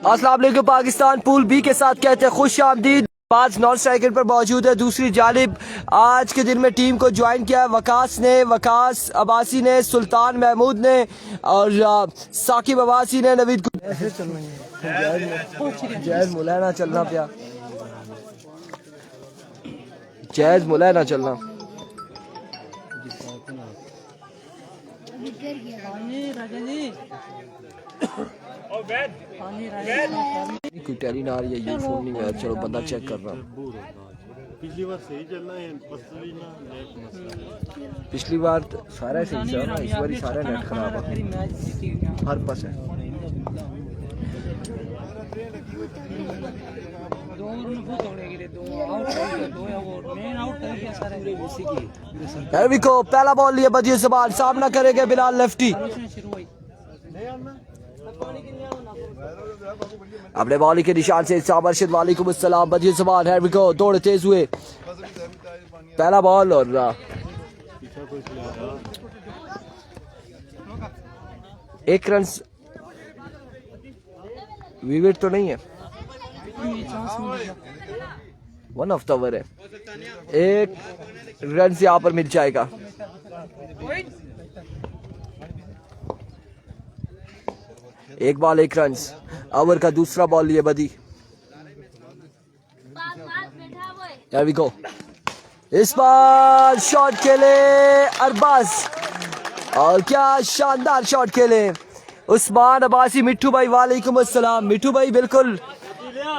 अस्सलाम वालेकुम Pakistan pool B के साथ कहते हैं खुश आमदीद। 5 नॉन स्ट्राइकर पर मौजूद है। दूसरी जानिब आज के दिन में टीम को ज्वाइन किया है वकास अब्बासी ने, सुल्तान महमूद ने और साकिब अब्बासी ने, नवीद जैज मुलायना चलना पिया, जैज मुलायना चलना। कोई टेलीन आ रही है, ये फोन नहीं है। चलो बंदा चेक कर रहा। पिछली बार सही चलना है, पिछली बार सारा सही चला ना, इस बार ही सारा नेट खराब है, हर पास है। को पहला बॉल लिया बदियो सवाल, सामना करेंगे बिलाल लेफ्टी। अपने बॉली के निशान से सामर्शिद वालेकुम अस्सलाम। बदियो सवाल है को दौड़ तेज हुए, पहला बॉल और एक रन विकेट तो नहीं है, 1 ऑफ द ओवर है, एक रन से यहाँ पर मिल जाएगा। एक बॉल 1 रन। ओवर का दूसरा बॉल लिए बदी। Here we go. इस बार शॉट खेले अरबाज और क्या शानदार शॉट खेले उस्मान अब्बासी। मिट्ठू भाई वालेकुम अस्सलाम। मिट्ठू भाई बिल्कुल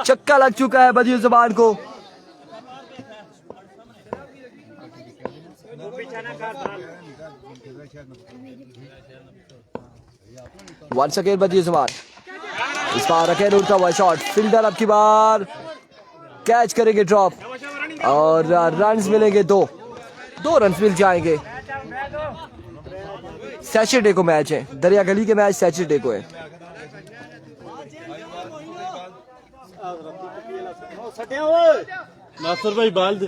चक्का लग चुका है बदियो जुबान को। वंस अगेन बदियो जुबान, इस बार अगेन उड़ता हुआ शॉट, फील्डर अब की बार कैच करेंगे ड्रॉप और रन्स मिलेंगे, 2 रन्स मिल जाएंगे। सैटरडे को मैच है, दरिया गली के मैच सैटरडे को है। नासर भाई बाल दे।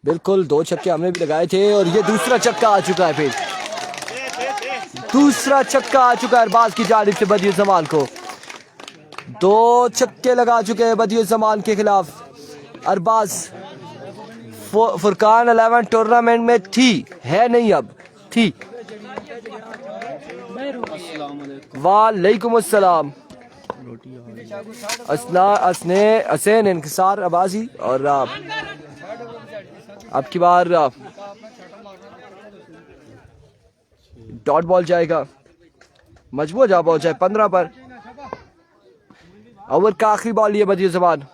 बिल्कुल 2 छक्के हमने भी लगाए थे और ये दूसरा छक्का आ चुका है, फिर दूसरा छक्का आ चुका है अरबाज की जानिब से बदियो जमान को। 2 छक्के लगा चुके हैं बदियो जमान के खिलाफ अरबाज। फुरकान 11 टूर्नामेंट में थी, है नहीं, अब थी। वालेकुम अस्सलाम। हसैन इंकिसार अब्बासी और अब की बार डॉट बॉल जाएगा, मजबूर जा बॉल जाए 15 पर। ओवर का आखिरी बॉल ये बदियो जबान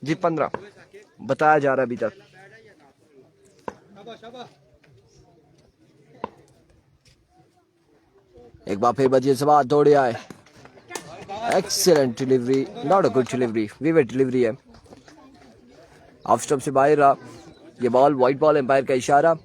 जी, 15 बताया जा रहा है अभी तक। एक बार फिर बदियो जबान दौड़े आए, excellent delivery, not a good delivery, विवेट डिलीवरी है। ऑफ स्टंप से बाहर रहा ये बॉल, व्हाइट बॉल, एम्पायर का इशारा।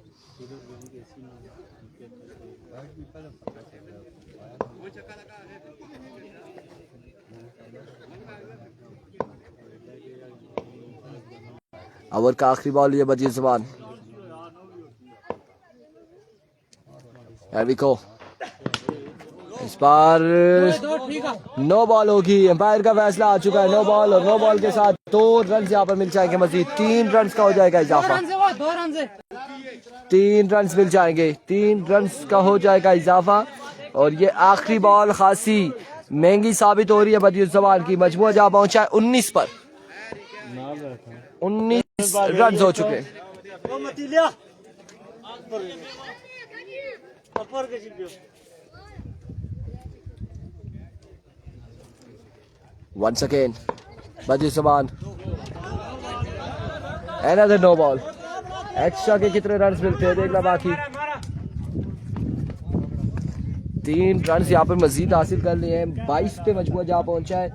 ओवर का आखिरी बॉल ये बदियो जबान। इस बार नो बॉल होगी, एम्पायर का फैसला आ चुका है, नो बॉल, और नो बॉल के साथ 2 रन यहाँ पर मिल जाएंगे मजीद। 3 रन का हो जाएगा इजाफा, 3 रन मिल जाएंगे, 3 रन का हो जाएगा इजाफा। और ये आखिरी बॉल खासी महंगी साबित हो रही है बदियो जबान की। मजमुआ जहाँ पहुंचा है 19 पर, 19 रन हो चुके। Once again, बदियो जबान, another no ball। एक्स्ट्रा के कितने रन मिलते हैं देखना बाकी। 3 रन यहाँ पर मजीद हासिल कर लिए हैं, 22 पे मजमुआ जहाँ पहुंचा है।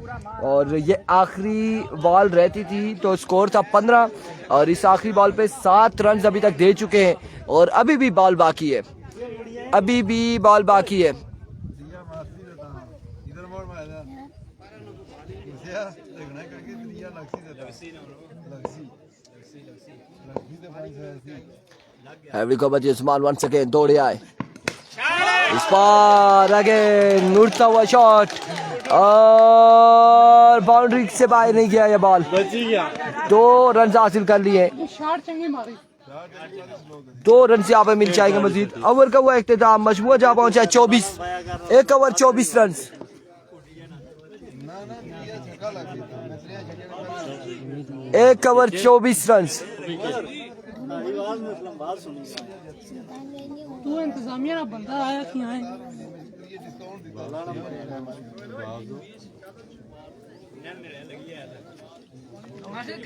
और ये आखिरी बॉल रहती थी तो स्कोर था 15 और इस आखिरी बॉल पे 7 रन अभी तक दे चुके हैं और अभी भी बॉल बाकी है। अभी भी बॉल बाकी है। Every cover Usman once again दौड़े आए, इस बार अगेन उड़ता हुआ शॉट और बाउंड्री से बाहर नहीं गया ये बॉल। बची गया। 2 रन हासिल कर लिए। 2 रन से यहाँ पे मिल जाएंगे मजीद। ओवर का हुआ इख्तिताम, मजमूआ जहाँ पहुंचा 24, 1 ओवर 24 रन। 1 over 24 run. तू इंतजामिया ना बंदा आया कि यहाँ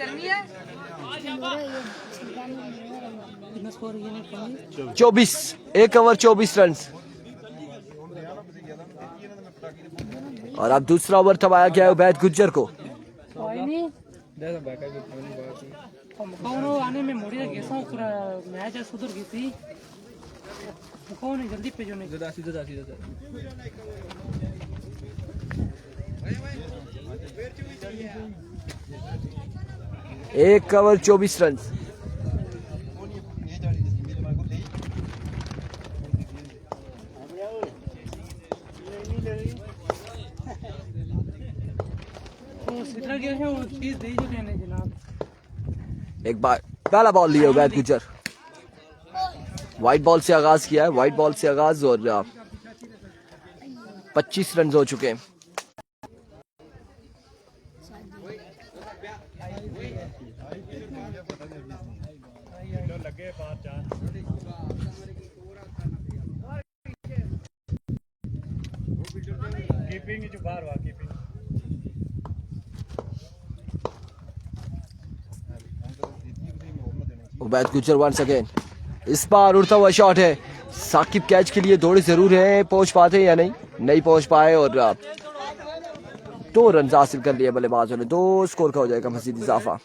गर्मी है। 24, 1 ओवर 24 रन। और अब दूसरा ओवर थमाया गया है उबैद गुज्जर को। आने में मोड़ी गेसा पूरा मैच सुधर गई थी। कौन है जल्दी पे जो नहीं एक ओवर 24 रन। एक बार पहला बॉल लिया उबैद गुज्जर। व्हाइट बॉल से आगाज किया है, व्हाइट बॉल से आगाज और 25 रन हो चुके हैं। उबैद गुज्जर वंस अगेन, इस बार उड़ता हुआ शॉट है। साकिब कैच के लिए दौड़े जरूर है, पहुंच पाते या नहीं पहुंच पाए और 2 रन हासिल कर लिए बल्लेबाजों ने। 2 स्कोर का हो जाएगा मजीद इजाफा।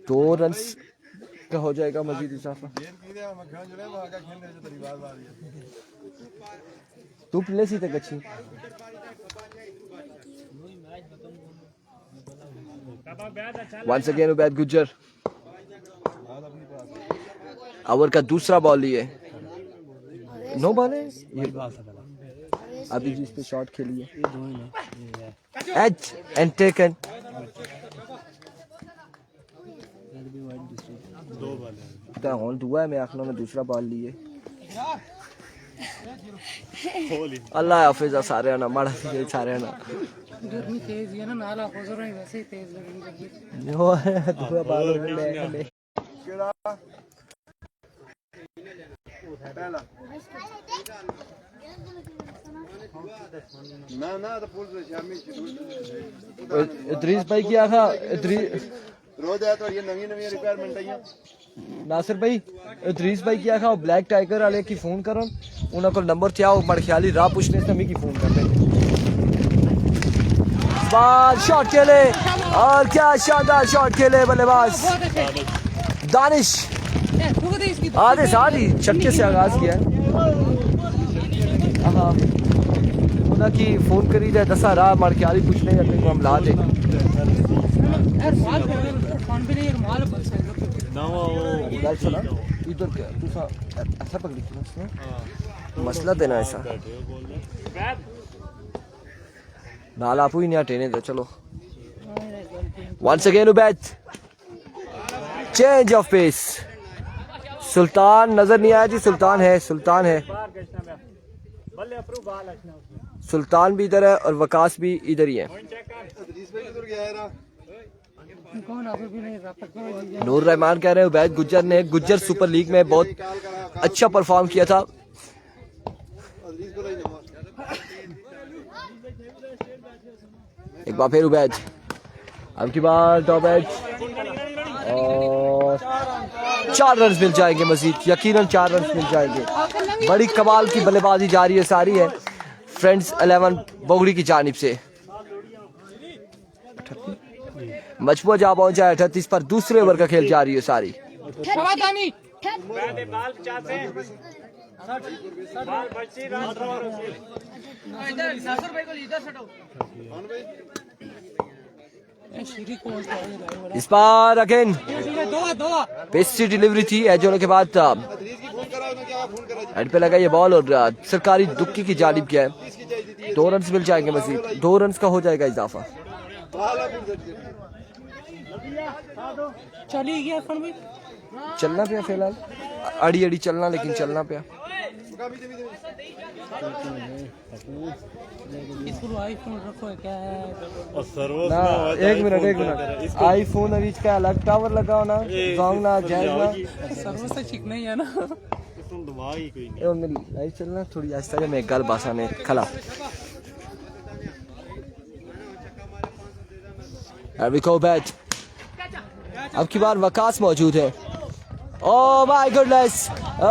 2 रन का हो जाएगा मजीद इजाफा। तू प्ले सी तक अच्छी once again Ubaid Gujjar. Over का दूसरा बॉल लिए, 9 बॉल है अभी जिस पे शॉट खेली है। As and taken. 2 बॉल है दुआ है मैं आखिर में दूसरा बॉल लिए। अल्लाह हाफिज सारे ना माड़ा सारे ना गर्मी तेज है ना, नाला होजर है वैसे ही तेज लगेगी। जो है दुआ बाल में पहला ना तो पुल शामी इदरीस भाई क्या था रोज आया तो ये नवी रिक्वायरमेंट है। नासिर भाई इदरीस भाई क्या था ब्लैक टाइगर वाले की फोन करो, उन्होंने को नंबर क्या वो मड़ख्याली राह पूछने से की फोन कर देंगे। बाल शॉट खेले और क्या शानदार शॉट खेले बल्लेबाज दानिश। आधे साथ ही छक्के से आगाज किया है। हाँ उन्होंने फोन करी जाए दसा राह मड़ख्याली पूछने जाते को हम ला दे। इधर क्या ऐसा पकड़ी थी उसने मसला देना ऐसा नाला आपू ही नहीं हटेने दो। चलो once again Ubaid, change of pace. Sultan नजर नहीं आया जी, सुल्तान है सुल्तान भी इधर है और वकास भी इधर ही है। नूर रहमान कह रहे हैं उबैद गुज्जर ने गुज्जर सुपर लीग में बहुत अच्छा परफॉर्म किया था। एक बार फिर उबैद, अब की बार टॉप एज और 4 रन मिल जाएंगे मजीद, यकीनन 4 रन मिल जाएंगे। बड़ी कमाल की बल्लेबाजी जारी है सारी है फ्रेंड्स 11 बोगड़ी की जानिब से। मजबूत जा पहुंचा है 38 पर। दूसरे ओवर का खेल जारी है सारी। इस बार अगेन पेस्ट्री डिलीवरी थी एज होने के बाद हेड पे लगा ये बॉल और सरकारी दुक्की की जानिब क्या है। 2 रन मिल जाएंगे मजीद, 2 रन का हो जाएगा इजाफा। चली गया चलना पे फिलहाल अड़ी अड़ी चलना, लेकिन चलना पे आईफोन रखो क्या है ना। एक मिनट आईफोन अभी का अलग टावर लगाओ ना, सॉन्ग ना जाएगा। सर्वर से ठीक नहीं है ना। तुम दिमाग ही कोई नहीं। ए उन्हें लाइव चलना थोड़ी आस्ता है। मैं गल बासा ने खला अभी को बैट। अब की बार वकास मौजूद है। ओह माय गुडनेस,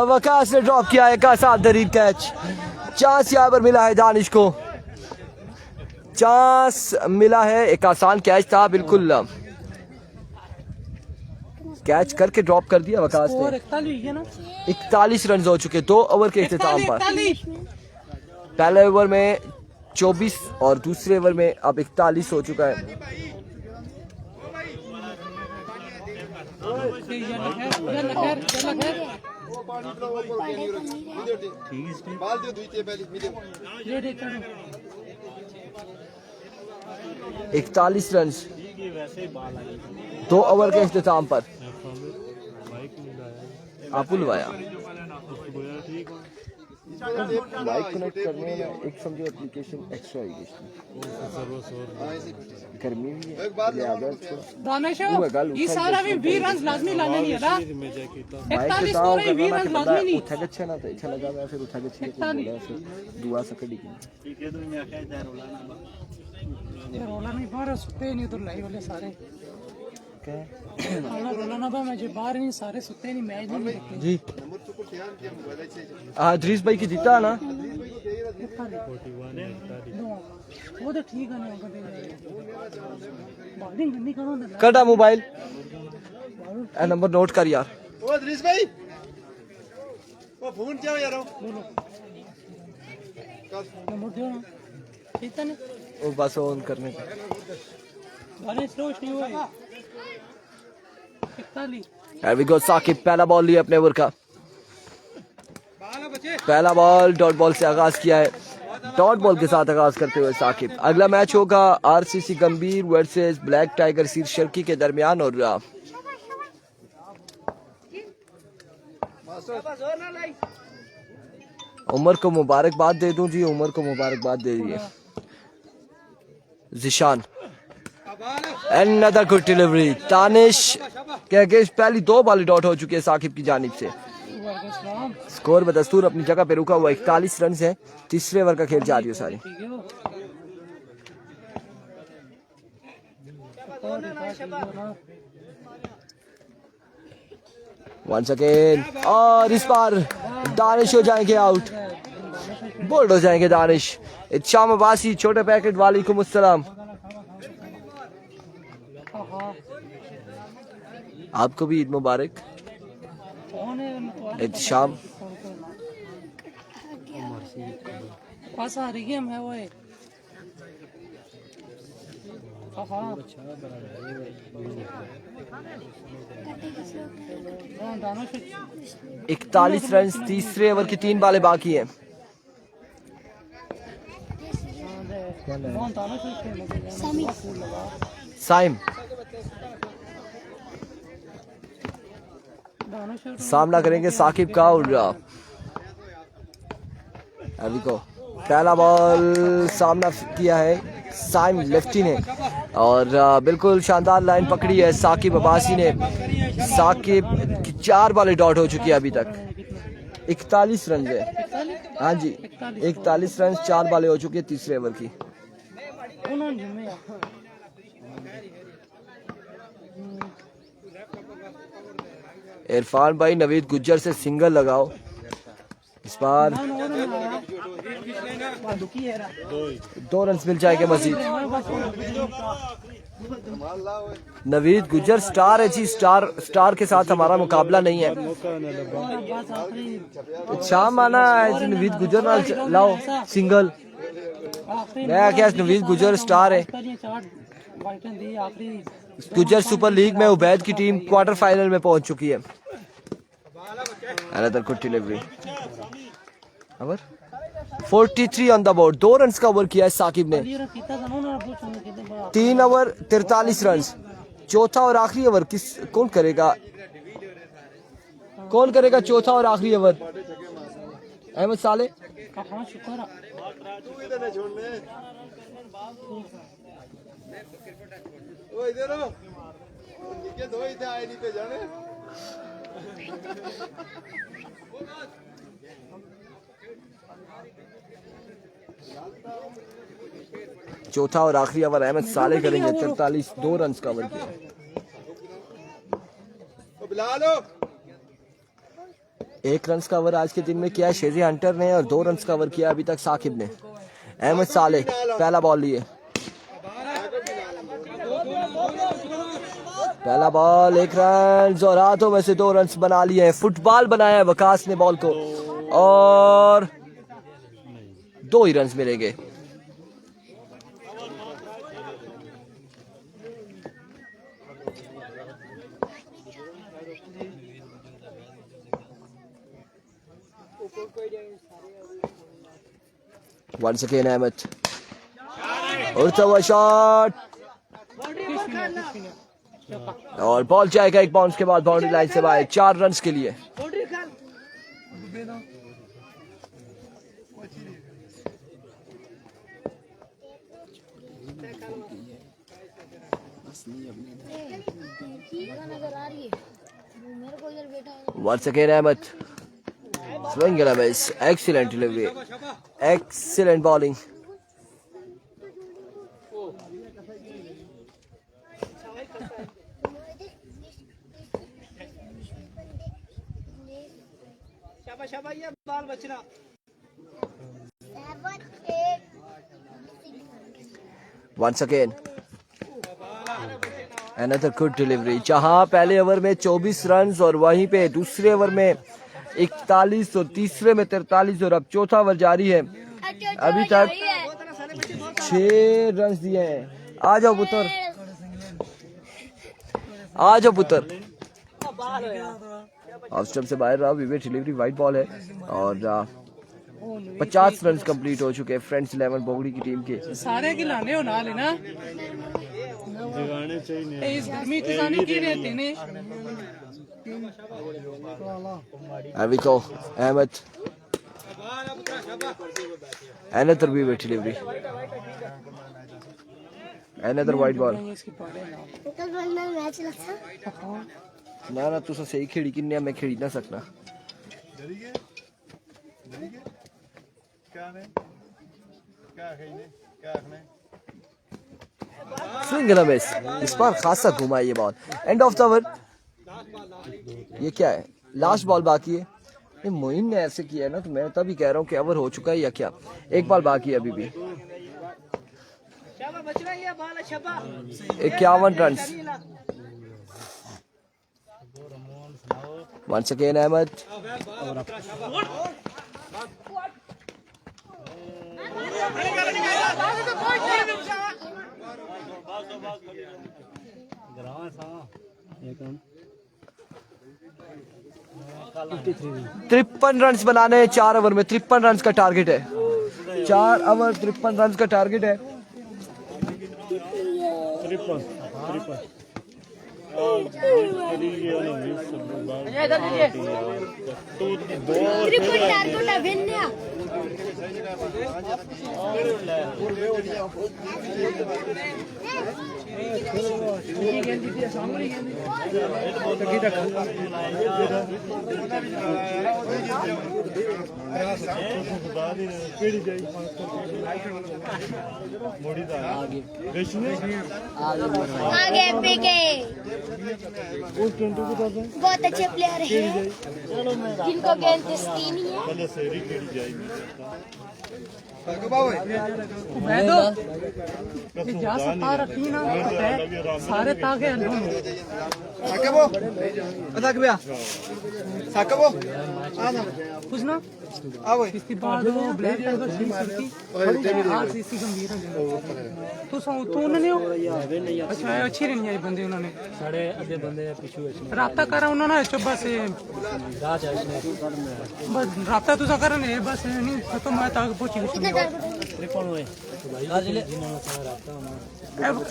वकास ने ड्रॉप किया है का साथ दरीब कैच। चांस यहाँ पर मिला है दानिश को, चांस मिला है। एक आसान कैच था, बिल्कुल कैच करके ड्रॉप कर दिया वकास ने। 41 रन हो चुके 2 ओवर के इख्तिताम पर। पहले ओवर में 24 और दूसरे ओवर में अब 41 हो चुका है। इकतालीस रन 2 ओवर के इख्तिताम पर। आपू लवाया लाइक कनेक्ट करने में एक समझो एप्लीकेशन एक्स्ट्रा आएगी। गर्मी भी है दानिश ये सारा भी 20 रन लाजमी लाने नहीं है ना। 41 स्कोर है 20 रन लाजमी नहीं। उठा के अच्छा ना तो अच्छा लगा। मैं फिर उठा के अच्छी बोला फिर दुआ सकड़ी की ठीक है। तो मैं आखिर जा रोला नहीं बाहर सुते नहीं तो लाई वाले सारे रोला ना मैं जो बाहर नहीं सारे सुते नहीं मैच नहीं देखते जी। दरीस भाई की जीता ना वो तो ठीक है ना। बॉलिंग गंदी करो ना। कटा मोबाइल नंबर नोट कर यार। ओ दरीस भाई वो फोन क्या यार नंबर दो ना ठीक है ना। वो बस ऑन करने का गाने स्लो नहीं हुआ। 41 Here we go, साकिब पहला बॉल लिया अपने ओवर का। पहला बॉल डॉट बॉल से आगाज किया है। डॉट बॉल के साथ आगाज करते हुए साकिब। अगला मैच होगा आरसीसी गंभीर वर्सेस ब्लैक टाइगर सीर शर्की के दरमियान। और उमर को मुबारकबाद दे दूं जी, उमर को मुबारकबाद दे दिए। Zeeshan Another good delivery। Tanish के अगेंस्ट पहली 2 बॉल डॉट हो चुकी है साकिब की जानिब से। स्कोर बदस्तूर अपनी जगह पे रुका हुआ 41 रन है। तीसरे ओवर का खेल जारी है सारी। वंस अगेन और इस बार दानिश हो जाएंगे आउट, बोल्ड हो जाएंगे दानिश। इत्शाम अब्बासी छोटे पैकेट वालेकुम अस्सलाम। आपको भी ईद मुबारक। इत्शाम पास आ रही है मैं वो 41 रन तीसरे ओवर की 3 बालें बाकी हैं। साइम सामना करेंगे साकिब का। और अभी को पहला बॉल सामना किया है साइम लेफ्टी ने और बिल्कुल शानदार लाइन पकड़ी है साकिब अब्बासी ने। साकिब की 4 बॉलें डॉट हो चुकी है अभी तक। 41 रन है। हाँ जी 41 रन 4 बॉलें हो चुकी है तीसरे ओवर की। इरफान भाई नवीद गुज्जर से सिंगल लगाओ इस बार। 2 रन मिल जाएंगे मजीद। नवीद गुजर स्टार है जी, स्टार के साथ हमारा मुकाबला नहीं है। शाम आना है जी, नवीद गुजर नाल लाओ सिंगल। मैं क्या नवीद गुजर स्टार है। गुजर सुपर लीग में उबैद की टीम क्वार्टर फाइनल में पहुंच चुकी है। Another good delivery. Over 43 on the board. 2 run का ओवर किया है साकिब ने। 3 ओवर 43 रन। चौथा और आखिरी ओवर कौन करेगा चौथा और आखिरी ओवर? अहमद साले। चौथा और आखिरी ओवर अहमद साले करेंगे। 43 2 रन का ओवर किया। 1 रन का ओवर आज के दिन में किया शेजी हंटर ने और 2 रन का ओवर किया अभी तक साकिब ने। अहमद साले पहला बॉल लिए। पहला बॉल 1 रन और हाथों में से 2 रन बना लिए हैं। फुटबॉल बनाया है वकास ने बॉल को और 2 ही रन मिलेंगे। Once again Ahmed, उड़ता हुआ शॉट और बॉल जाएगा एक बाउंस के बाद बाउंड्री लाइन से बाहर। 4 रन के लिए। Once again Ahmed, swing and a miss. Excellent delivery, excellent bowling. Once again another good delivery। जहां पहले ओवर में 24 रन और वहीं पे दूसरे ओवर में 41 और तीसरे में 43 और अब चौथा ओवर जारी है। अभी तक 6 रन दिए हैं। आ जाओ पुत्र, आ जाओ पुत्र। ऑफ स्टंप से बाहर रहा। विवेक डिलीवरी वाइट बॉल है और 50 रन कंप्लीट हो चुके हैं फ्रेंड्स 11 बोगड़ी की टीम के। सारे खिलाने हो ना लेना जगाने चाहिए। इस गर्मी खिलाने की रहते ने। Here we go, Ahmed. Another vivid delivery. Another white ball. ना ना तुसा सही खेड़ी किन्ने मैं खेड़ी ना सकना। Swing and a miss. इस बार खासा घुमा ये ball. End of the over. ये क्या है? लास्ट बॉल बाकी है। ये मोइन ने ऐसे किया है ना तो मैं तभी कह रहा हूँ कि ओवर हो चुका है या क्या। 1 बॉल बाकी है अभी भी। 51 रन। Once again Ahmed. तिरपन रन बनाने हैं 4 ओवर में। 53 रन का टारगेट है। 4 ओवर 53 रन का टारगेट है। आगे पीके बहुत अच्छे प्लेयर हैं जिनको गेंद दिखती नहीं है। पहले सेरी केड़ी जाएगी मैं तो ये जा सकता रखी ना सारे ताके कुछ ना इसके बाद वो ब्लैक टाइगर सीसी गंभीर है तो तू उन्होंने अच्छा अच्छी नहीं आई बंदे उन्होंने साढ़े आधे बंदे पीछे राब्ता करा उन्होंने चुप बस बस राब्ता तुझा करा नहीं बस नहीं तो मैं तक पहुंची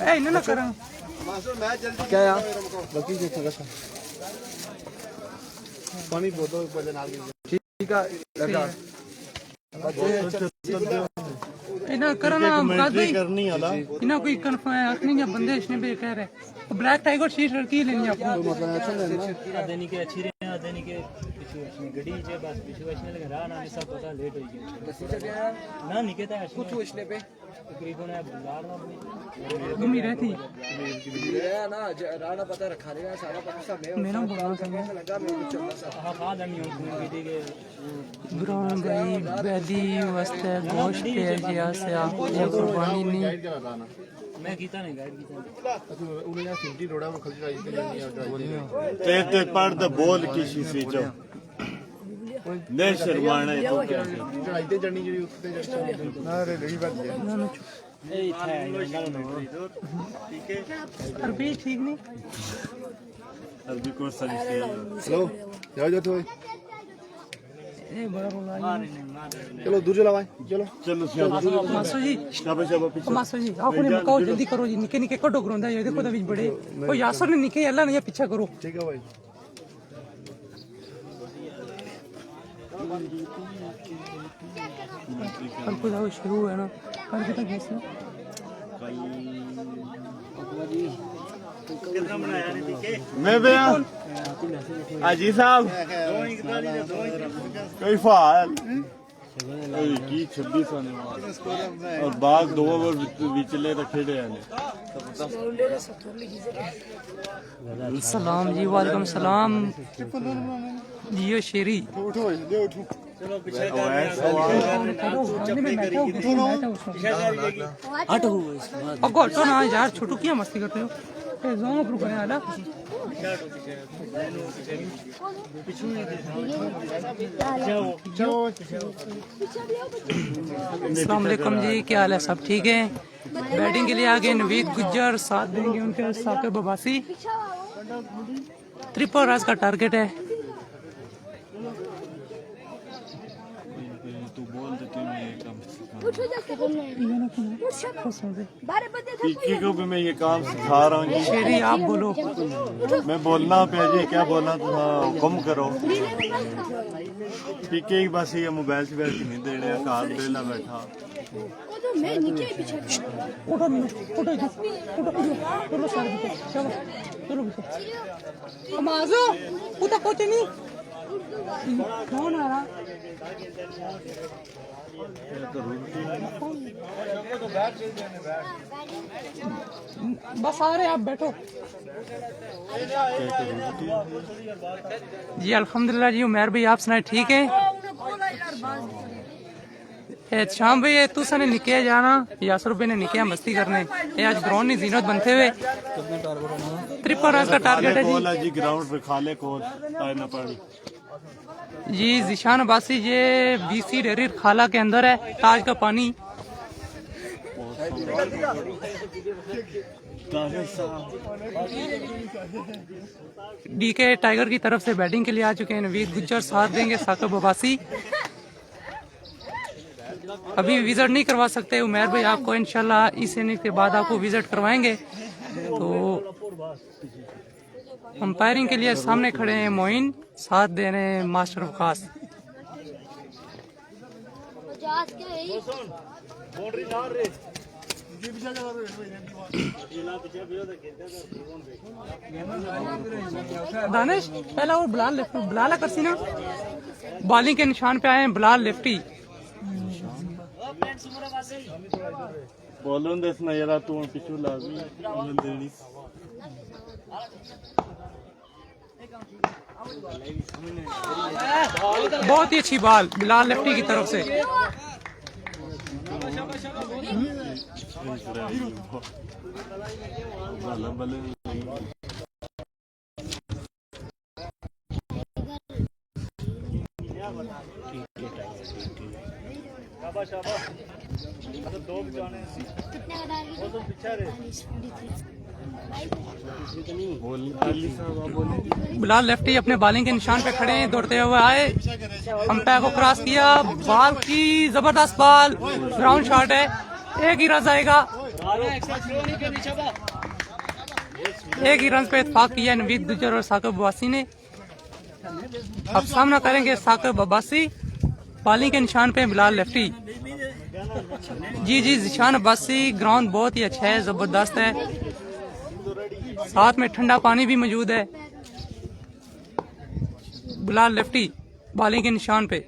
ए ना करा क्या यार पानी बोतल ठीक है लगा इना करना गादी करनी आला इना कोई कंफर्म आखनी या बंदे इसने भी कह रहे ब्लैक टाइगर शीट लड़की लेनी आपको आदेनी के अच्छी रहे आदेनी के पीछे गड़ी जे बस पीछे वैसे लगे रहा ना सब पता लेट हो गया ना निकेता है कुछ इसने पे तकरीबन है बाजार ना घूमी रहती ना राणा पता रखा देगा सारा पता सब मेरा बोलना लगा मेरे को चलना सब हां खा दनी हम गड़ी के ब्राउन गई बैली वास्ते गोश्त पे जिया से आप ये कुर्बानी नहीं मैं कीता नहीं गाइड कीता उन्हें यार सिमटी रोड़ा में खली राई ते पढ़ द बोल किसी से जो ने शर्माना है तो क्या चढ़ाई ते चढ़नी ਜਿਹੜੀ ਉੱਤੇ ਨਾ ਰੇ ਰੇੜੀ ਵੱਜ ਗਿਆ ए था ठीक है अरबी ठीक नहीं अभी को सही से ਚਲੋ ਜਾਓ ਜਾਓ ਤੋਂ ए बड़ा रोला ਚਲੋ ਦੂਰ ਚਲਾ ਭਾਈ ਚਲੋ चलो शाबाश मासो जी शाबाश पीछे मासो जी आप उन्हें मकाओ जल्दी करो जी निके निके कटो ग्रोंदा ये देखो तभी बड़े ओ यासर ने निके अल्लाह ने पीछा करो ਠੀਕ ਹੈ ਭਾਈ कल को जाओ शुरू है ना कल कितना कैसे मैं भैया हाजी साहब कोई फाल की 26 आने वाला और बाग दो ओवर विचले रखे गए हैं सलाम जी वालेकुम सलाम जियो शेरी ਉਠੋ ਦੇ ਉਠੋ अगो हटो ना यार छोटू क्या मस्ती करते हो जोंग प्रूफ है आला अस्सलाम वालेकुम जी क्या हाल है सब ठीक है बैटिंग के लिए आगे नवीद गुज्जर साथ देंगे उनके साकिब अब्बासी ट्रिपल रन का टारगेट है पीके को भी मैं ये काम सिखा रहा हूँ शेरी आप बोलो मैं बोलना पे जी क्या बोलना तो कम करो पीके की बस ये मोबाइल से बैठ नहीं दे रहे कार बेला बैठा उठो उठो चलो सारे चलो चलो माजो उठो कुछ नहीं कौन आ रहा बस आ रहे आप बैठो जी अल्हम्दुलिल्लाह जी उमर भाई आप सुनाए ठीक है शाम भाई तुसा ने निके जाना यासर भाई ने निके मस्ती करने ये आज ग्राउंड नहीं जीनत बनते हुए ट्रिपल रन का टारगेट है जी ग्राउंड पे खाले को ना पड़ी जी जिशान अब्बासी ये बीसी डेयरी खाला के अंदर है ताज का पानी डीके टाइगर की तरफ से बैटिंग के लिए आ चुके हैं नवीद गुज्जर साथ देंगे साकिब अब्बासी अभी विजिट नहीं करवा सकते उमर भाई आपको इंशाल्लाह इस इनिंग के बाद आपको विजिट करवाएंगे तो अंपायरिंग के लिए सामने खड़े हैं मोइन साथ दे रहे हैं मास्टर वकास दानिश पहला वो बिलाल करसी ना बॉलिंग के निशान पे आए हैं बिलाल लेफ्टी बोलो दसना यार तू पिछू लाजमी देनी बहुत ही अच्छी बॉल बिलाल लेफ्टी की तरफ से। बिलाल लेफ्टी अपने बॉलिंग के निशान पे खड़े हैं, दौड़ते हुए आए, अंपायर को क्रॉस किया, बॉल की जबरदस्त बॉल, ग्राउंड शॉट है, एक ही रन आएगा। एक ही रन पे इत्तेफाक किया नवीद गुज्जर और साकिब अब्बासी ने। अब सामना करेंगे साकिब अब्बासी, बॉलिंग के निशान पे बिलाल लेफ्टी। जी जिशान अब्बासी, ग्राउंड बहुत ही अच्छा है, जबरदस्त है, साथ में ठंडा पानी भी मौजूद है। बिलाल लेफ्टी बॉलिंग के निशान पे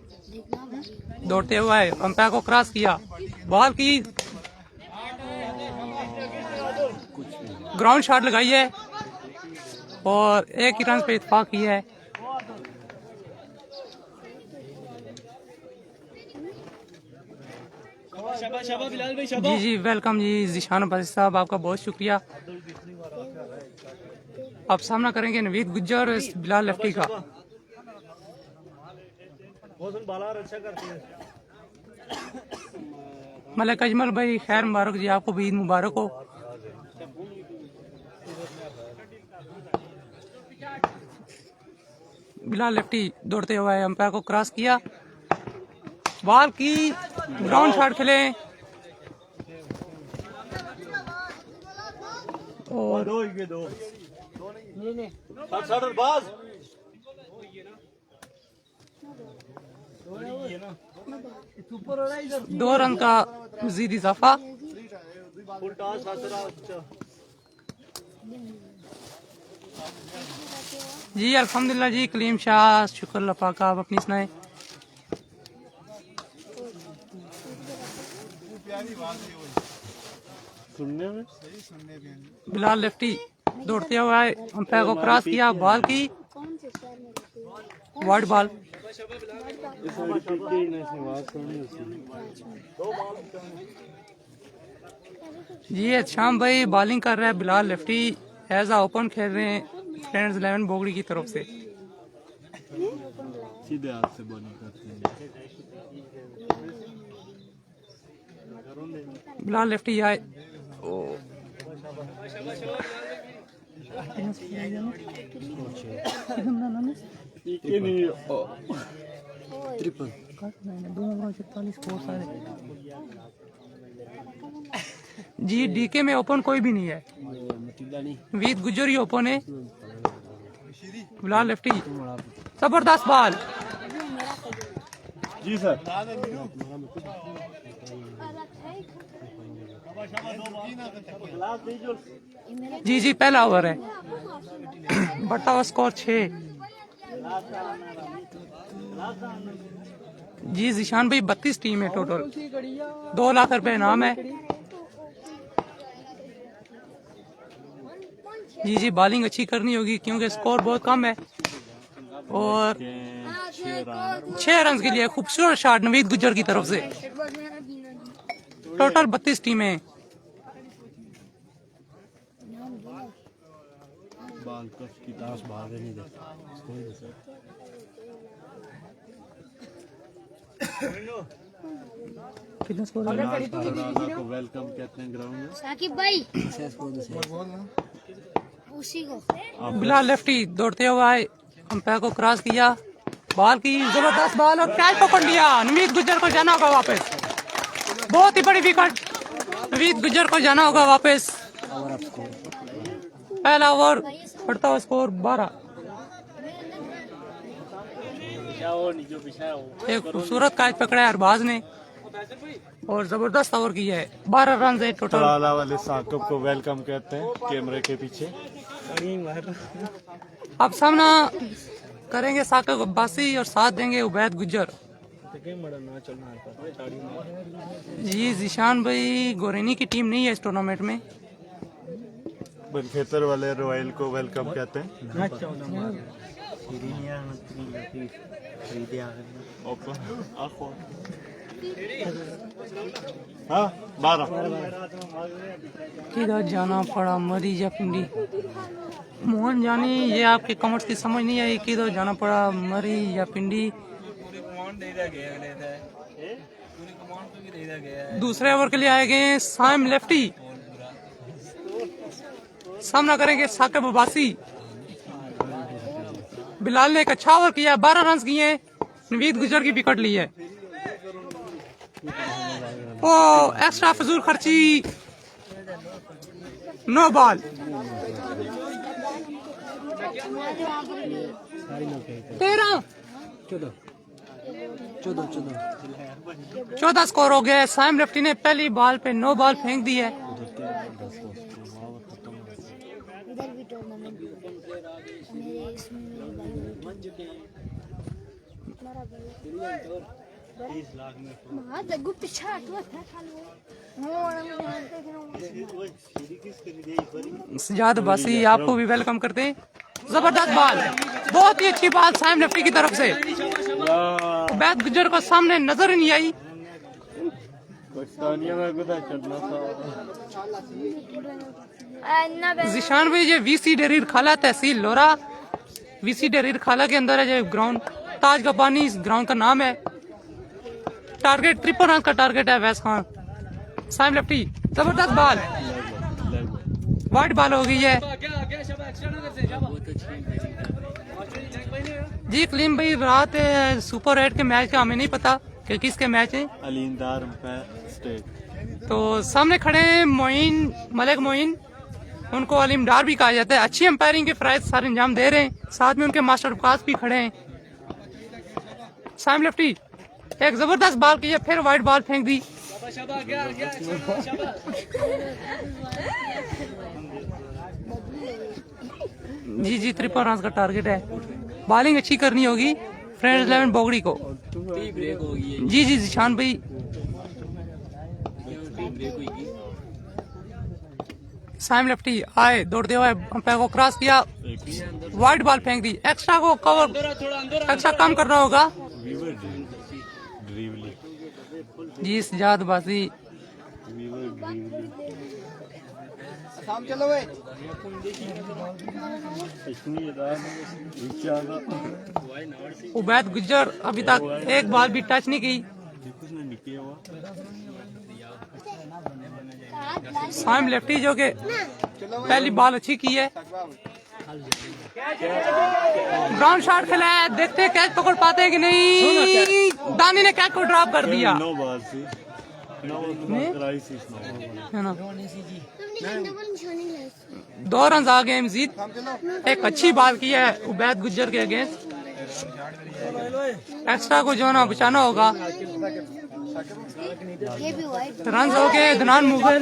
दौड़ते हुए आए, अंपायर को क्रॉस किया, बॉल की ग्राउंड शॉट लगाई है और एक ही रन पे इत्तेफाक किया है। जी वेलकम जी जिशान अब्बासी साहब, आपका बहुत शुक्रिया। अब सामना करेंगे नवीद गुज्जर और बिलाल लेफ्टी का। मलिक अजमल भाई खैर मुबारक जी, आपको भी ईद मुबारक हो। बिलाल लेफ्टी दौड़ते हुए अंपायर को क्रॉस किया, बॉल की ग्राउंड शॉट खेले और दो रन का मजीद इजाफा। जी अल्हम्दुलिल्लाह जी, कलीम शाह, शुक्र अल्लाह पाक, आप अपनी सुनाए। बिलाल लेफ्टी दौड़ते हुए आए, अंपायर को क्रॉस किया, बॉल की वाइड बॉल। जी शाम भाई बॉलिंग कर रहे हैं बिलाल लेफ्टी, एज आ ओपन खेल रहे हैं फ्रेंड्स 11 बोगड़ी की तरफ से। सीधे हाथ से बॉलिंग करते हैं। बिलाल लेफ्टी आए, जी डीके में ओपन कोई भी नहीं है, नवीद गुज्जर ही ओपन है। बिलाल लेफ्टी जबरदस्त बॉल। जी सर, जी पहला ओवर है, बढ़ता हुआ स्कोर 6। जी जिशान भाई 32 टीम है टोटल, 2 लाख रुपए इनाम है। जी बॉलिंग अच्छी करनी होगी क्योंकि स्कोर बहुत कम है और 6 रन के लिए खूबसूरत शॉट नवीद गुज्जर की तरफ से। टोटल 32 टीमें। को वेलकम कहते हैं ग्राउंड में। साकिब भाई उसी को बिलाल लेफ्टी दौड़ते हुए आए, अंपायर को क्रॉस किया, बॉल की जबरदस्त बॉल और कैच पकड़ लिया। नवीद गुज्जर को जाना होगा वापस, बहुत ही बड़ी विकेट, नवीद गुज्जर को जाना होगा वापस। पहला ओवर बढ़ता हुआ स्कोर 12। एक खूबसूरत कैच पकड़ा है अरबाज ने और जबरदस्त ओवर की है। 12 रन है टोटल। तराला वाले साकिब को वेलकम कहते हैं कैमरे के पीछे। अब सामना करेंगे साकिब अब्बासी और साथ देंगे उबैद गुज्जर। जी जिशान भाई गोरेनी की टीम नहीं है इस टूर्नामेंट में, बनखेतर वाले रॉयल को वेलकम कहते हैं। हाँ 12 किधर जाना पड़ा मरी या पिंडी। मोहन जानी ये आपके कमेंट्स की समझ नहीं आई, किधर जाना पड़ा मरी या पिंडी। दूसरे ओवर के लिए आए गए साइम लेफ्टी, सामना करेंगे साकिब अब्बासी। बिलाल ने एक अच्छा ओवर किया, 12 रन किए, नवीद गुजर की विकेट ली है। ओ एक्स्ट्रा फजूल खर्ची, नो बॉल। 14 स्कोर हो गया। साइम लेफ्टी ने पहली बॉल पे नो बॉल फेंक दी है। इधर भी टूर्नामेंट मेरे इसमें हाँ जग्गू पीछे हटवा था सजाद अब्बासी आपको भी वेलकम करते हैं। जबरदस्त बॉल, बहुत ही अच्छी बॉल साइम लेफ्टी की तरफ से। बैद गुजर को सामने नजर नहीं आई। जिशान भाई ये वीसी डेरीर खाला तहसील लोरा, वीसी डेरीर खाला के अंदर है ये ग्राउंड। ताज का पानी इस ग्राउंड का नाम है। टारगेट 53 रन का टारगेट है वैस खान। साइम लेफ्टी जबरदस्त बॉल, वाइड बॉल हो गई है। जी कलीम भाई रात सुपर 8 के मैच का हमें नहीं पता कि किसके मैच है। अलीमदार अंपायर स्टेट। तो सामने खड़े हैं मोइन, मलिक मोइन, उनको अलीमदार भी कहा जाता है। अच्छी अंपायरिंग के फराइज सारे अंजाम दे रहे हैं, साथ में उनके मास्टर विकास भी खड़े हैं। साइम लेफ्टी एक जबरदस्त बॉल की है, फिर वाइड बॉल फेंक दी। जी 53 रन का टारगेट है। बॉलिंग अच्छी करनी होगी फ्रेंड्स 11 बोगड़ी को। जी जिशान भाई साइम लेफ्टी आए, दौड़ते हुए अंपायर को क्रॉस किया, वाइड बॉल फेंक दी। एक्स्ट्रा को कवर एक्स्ट्रा कम करना होगा। जी सजाद अब्बासी उबैद गुज्जर अभी तक एक बॉल भी टच नहीं की। साइम लेफ्टी जो के पहली बॉल अच्छी की है। ग्राउंड शॉट खेला है, देखते हैं कैच पकड़ पाते हैं कि नहीं। दानी ने कैच को ड्रॉप कर दिया है ना। 2 रन आ गए मजीद। एक अच्छी बॉल की है उबैद गुज्जर के अगेंस्ट। एक्स्ट्रा को जो ना बचाना होगा। रन हो गए। दनान मुगल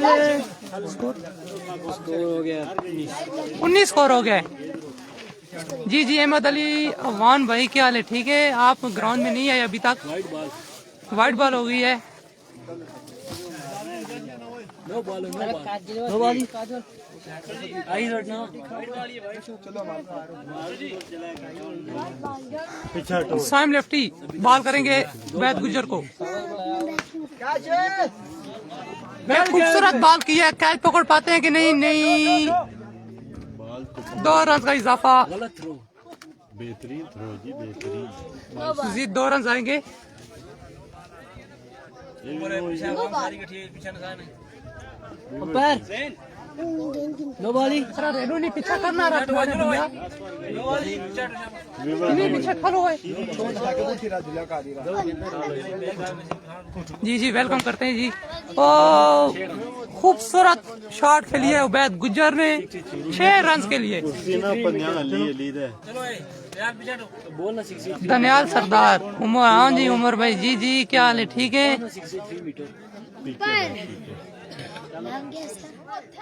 19 स्कोर हो गए। जी अहमद अली अफवान भाई क्या हाल है? ठीक है, आप ग्राउंड में नहीं आए अभी तक। वाइड बॉल हो गई है। साइम लेफ्टी बॉल करेंगे बैद गुजर को। खूबसूरत बॉल की है, कैच पकड़ पाते हैं कि नहीं। 2 रन का इजाफा। बेहतरीन थ्रो जी, बेहतरीन। जी 2 रन आएंगे। नो बॉली रेनू नहीं पीछा करना रहा पीछे खड़ो है। जी वेलकम करते हैं जी। ओ खूबसूरत शॉट खेली है उबैद गुज्जर ने 6 रन के लिए। धन्यवाद सरदार उमर। हाँ जी उमर भाई जी क्या हाल है? ठीक है।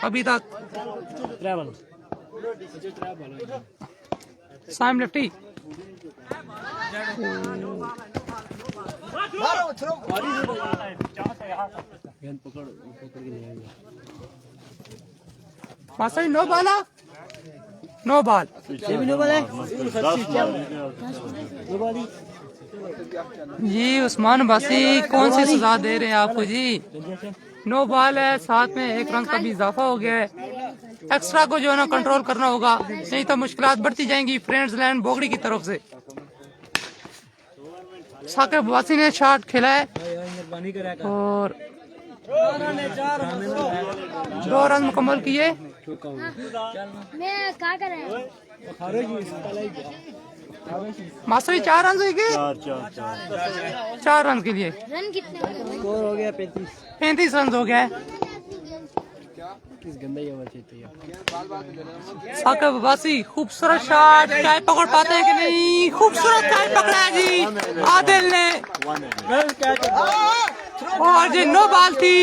अभी तक साइम लेफ्टी मासा नो बाला नो बाल जी। उस्मान अब्बासी कौन सी सजा दे रहे हैं आपको जी? नो बॉल है, साथ में 1 रन का भी इजाफा हो गया है। एक्स्ट्रा को जो है ना कंट्रोल करना होगा, नहीं तो मुश्किलात बढ़ती जाएंगी फ्रेंड्स लैंड बोगड़ी की तरफ से। साकिब अब्बासी ने शॉट खेला है और 2 रन मुकम्मल किए। मैं क्या कर रहा हूँ? मास्टर 4 रन हुए के 4 रन के लिए रन कितने हो गए? स्कोर हो गया 35 रन हो गया है। साकिब अब्बासी खूबसूरत शॉट, कैच पकड़ पाते हैं कि नहीं? खूबसूरत कैच पकड़ा है जी आदिल ने और जी नो बॉल थी।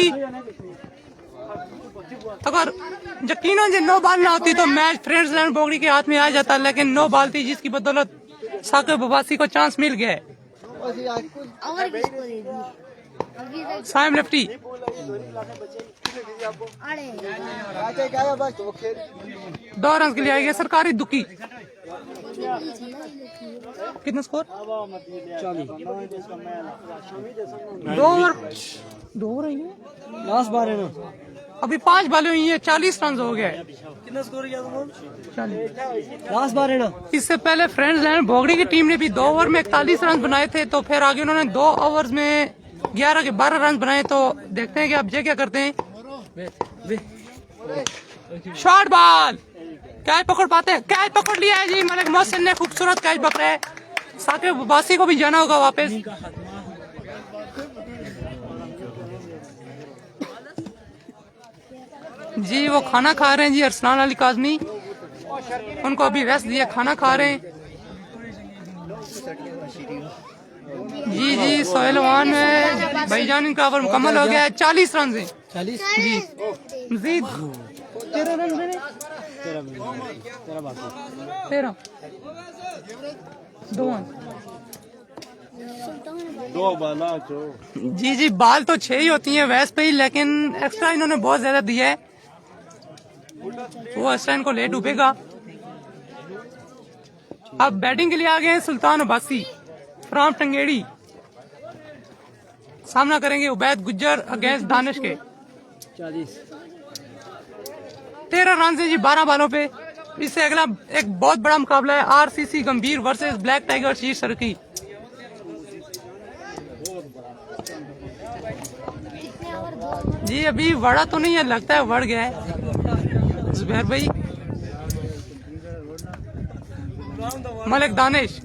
अगर यकीनन जी नो बॉल ना होती तो मैच फ्रेंड्स लैंड बोगड़ी के हाथ में आ जाता, लेकिन नो बॉल थी जिसकी बदौलत साकिब अब्बासी को चांस मिल गया। और किसको दे दी? अभी तक साइम लेफ्टी अरे 2 रन के लिए आएगा सरकारी दुकी। कितना स्कोर? 2 ओवर लास्ट बार है ना। अभी 5 बॉलें हुई है, 40 रन हो गए। कितना स्कोर किया तुम? 40 लास्ट बार है ना। इससे पहले फ्रेंड्स लैंड बोगड़ी की टीम ने भी 2 ओवर में 41 रन बनाए थे, तो फिर आगे उन्होंने 2 ओवर्स में 11 के 12 रन बनाए। तो देखते हैं कि अब ये क्या करते हैं। शॉर्ट बॉल, कैच पकड़ पाते हैं? कैच पकड़ लिया है जी, मलिक मोहसिन ने खूबसूरत कैच पकड़ा है। साकिब अब्बासी को भी जाना होगा वापस। जी वो खाना खा रहे हैं जी, अरसलान अली काज़मी, उनको अभी रेस्ट दिया, खाना खा रहे हैं। जी जी सोहेलवान में भाईजान इनका ओवर मुकम्मल हो गया है। 40 रन से 40 जी मजीद 13 रन मेरे 13 दो बाला चो। जी जी बाल तो 6 ही होती हैं वैसे पे ही, लेकिन एक्स्ट्रा इन्होंने बहुत ज्यादा दिया है। वो हसैन को ले डूबेगा। अब बैटिंग के लिए आ गए हैं सुल्तान अब्बासी फ्रॉम टंगेड़ी। सामना करेंगे उबैद गुज्जर अगेंस्ट दानिश के। 13 रन से जी 12 बालों पे। इससे अगला एक बहुत बड़ा मुकाबला है आरसीसी गंभीर वर्सेस ब्लैक टाइगर शीर सरकी। जी अभी वड़ा तो नहीं है, लगता है वड़ गया है जुबैर भाई। मलिक दानिश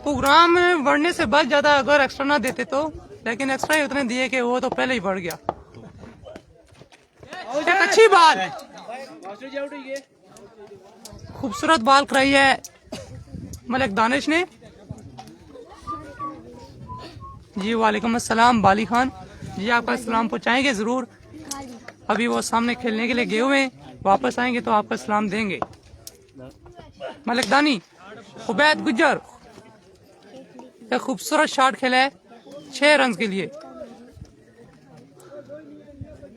प्रोग्राम में बढ़ने से बहुत ज्यादा अगर एक्स्ट्रा ना देते तो, लेकिन एक्स्ट्रा ही उतने दिए कि वो तो पहले ही बढ़ गया। एक अच्छी बात, खूबसूरत बॉल कराई है मलिक दानिश ने। जी वालेकुम अस्सलाम बाली खान जी, आपका सलाम पहुंचाएंगे जरूर। अभी वो सामने खेलने के लिए गए हुए हैं, वापस आएंगे तो आपका सलाम देंगे। मलिक दानी उबैद गुज्जर एक खूबसूरत शॉट खेला है 6 रन के लिए।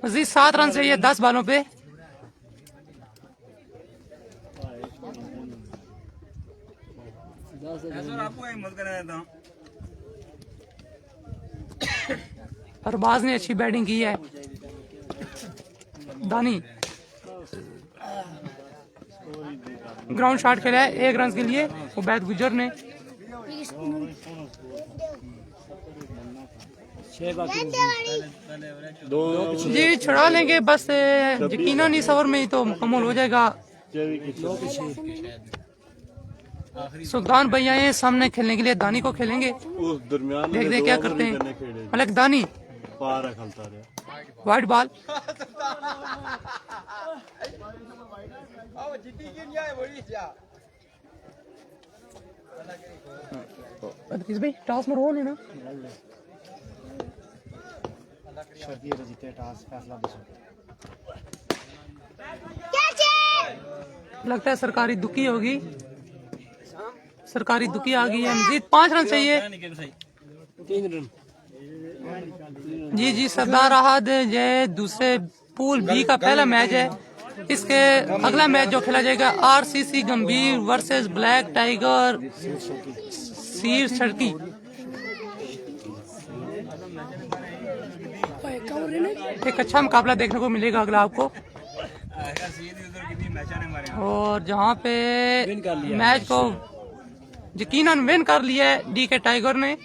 मजीद 7 रन चाहिए 10 बालों पे। अरबाज ने अच्छी बैटिंग की है। दानी ग्राउंड शॉट खेला है 1 रन के लिए उबैद गुज्जर ने। जी छुड़ा लेंगे बस, यकीनन इस ओवर में ही तो मुकम्मल हो जाएगा। सुल्तान भैया आए सामने खेलने के लिए, दानी को खेलेंगे। उस दरमियान देख दे क्या करते हैं। मलिक दानी पार खलता रहा वाइट बॉल। किस भाई टॉस में रोल है ना। लगता है सरकारी दुखी होगी, सरकारी दुखी आ गई है। मजीद 5 रन चाहिए। 3 रन जी जी सरदार अहद ये दूसरे पूल बी का पहला मैच है। इसके अगला मैच जो खेला जाएगा आरसीसी गंभीर वर्सेस ब्लैक टाइगर सीर सड़की। एक अच्छा मुकाबला देखने को मिलेगा अगला आपको। और जहाँ पे मैच को यकीनन विन कर लिया है डी के टाइगर ने।